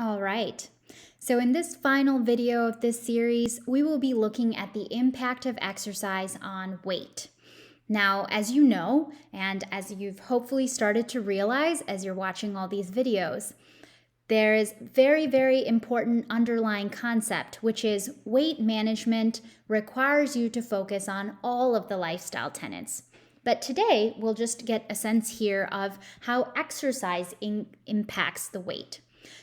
All right. So in this final video of this series, we will be looking at the impact of exercise on weight. Now, as you know, and as you've hopefully started to realize as you're watching all these videos, there is very, very important underlying concept, which is weight management requires you to focus on all of the lifestyle tenets. But today, we'll just get a sense here of how exercise impacts the weight.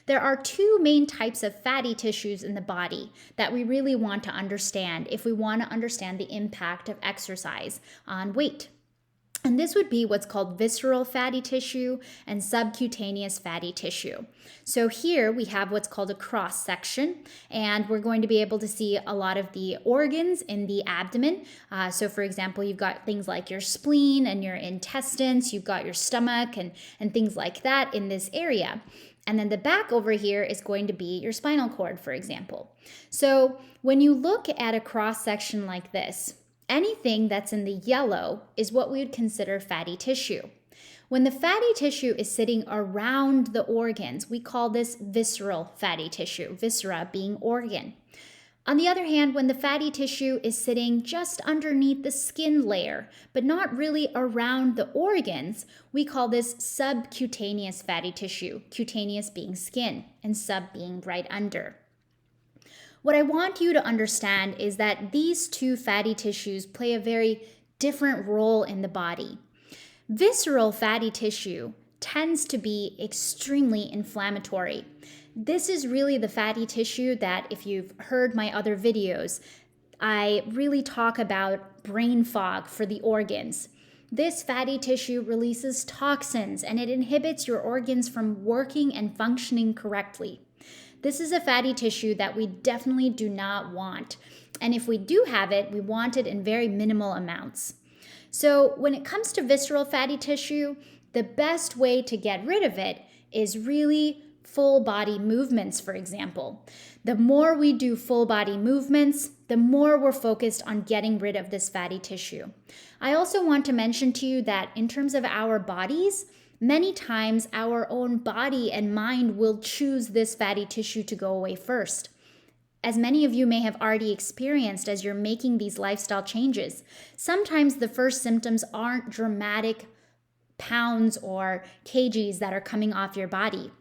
There are two main types of fatty tissues in the body that we really want to understand if we want to understand the impact of exercise on weight. And this would be what's called visceral fatty tissue and subcutaneous fatty tissue. So here we have what's called a cross section, and we're going to be able to see a lot of the organs in the abdomen. So for example, you've got things like your spleen and your intestines, you've got your stomach and things like that in this area. And then the back over here is going to be your spinal cord, for example. So when you look at a cross section like this, anything that's in the yellow is what we would consider fatty tissue. When the fatty tissue is sitting around the organs, we call this visceral fatty tissue, viscera being organ. On the other hand, when the fatty tissue is sitting just underneath the skin layer, but not really around the organs, we call this subcutaneous fatty tissue, cutaneous being skin and sub being right under. What I want you to understand is that these two fatty tissues play a very different role in the body. Visceral fatty tissue tends to be extremely inflammatory. This is really the fatty tissue that, if you've heard my other videos, I really talk about brain fog for the organs. This fatty tissue releases toxins and it inhibits your organs from working and functioning correctly. This is a fatty tissue that we definitely do not want. And if we do have it, we want it in very minimal amounts. So when it comes to visceral fatty tissue, the best way to get rid of it is really full body movements, for example. The more we do full body movements, the more we're focused on getting rid of this fatty tissue. I also want to mention to you that in terms of our bodies, many times our own body and mind will choose this fatty tissue to go away first. As many of you may have already experienced as you're making these lifestyle changes, sometimes the first symptoms aren't dramatic pounds or kgs that are coming off your body.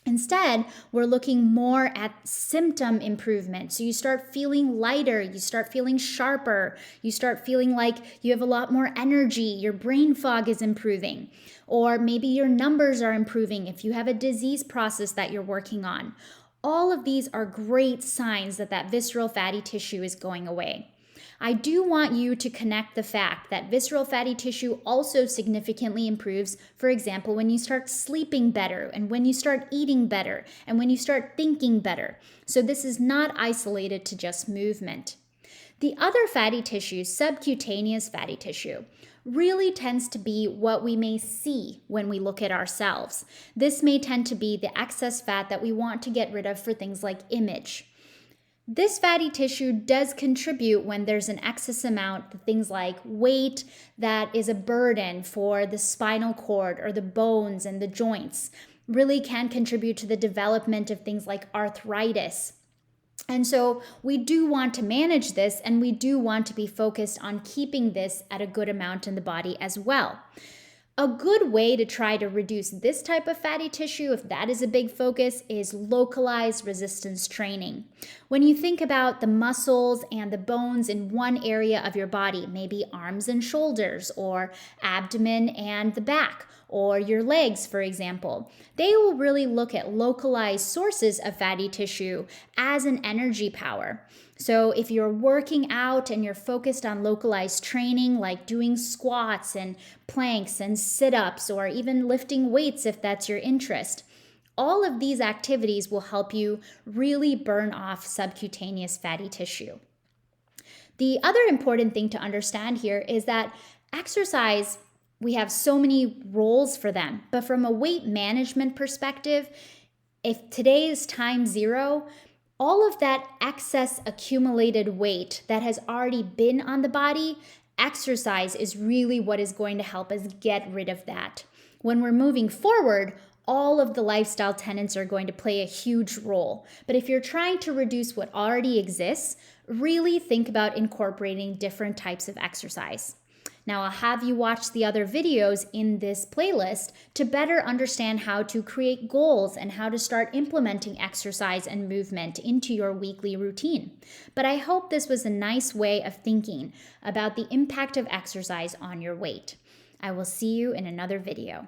Instead, we're looking more at symptom improvement. So you start feeling lighter, you start feeling sharper, you start feeling like you have a lot more energy, your brain fog is improving, or maybe your numbers are improving if you have a disease process that you're working on. All of these are great signs that that visceral fatty tissue is going away. I do want you to connect the fact that visceral fatty tissue also significantly improves, for example, when you start sleeping better and when you start eating better and when you start thinking better. So this is not isolated to just movement. The other fatty tissue, subcutaneous fatty tissue, really tends to be what we may see when we look at ourselves. This may tend to be the excess fat that we want to get rid of for things like image. This fatty tissue does contribute when there's an excess amount of things like weight that is a burden for the spinal cord or the bones and the joints. Really can contribute to the development of things like arthritis. And so we do want to manage this, and we do want to be focused on keeping this at a good amount in the body as well. A good way to try to reduce this type of fatty tissue, if that is a big focus, is localized resistance training. When you think about the muscles and the bones in one area of your body, maybe arms and shoulders, or abdomen and the back, or your legs, for example, they will really look at localized sources of fatty tissue as an energy power. So if you're working out and you're focused on localized training, like doing squats and planks and sit-ups, or even lifting weights if that's your interest, all of these activities will help you really burn off subcutaneous fatty tissue. The other important thing to understand here is that exercise, we have so many roles for them, but from a weight management perspective, if today is time zero, all of that excess accumulated weight that has already been on the body, exercise is really what is going to help us get rid of that. When we're moving forward, all of the lifestyle tenets are going to play a huge role. But if you're trying to reduce what already exists, really think about incorporating different types of exercise. Now, I'll have you watch the other videos in this playlist to better understand how to create goals and how to start implementing exercise and movement into your weekly routine. But I hope this was a nice way of thinking about the impact of exercise on your weight. I will see you in another video.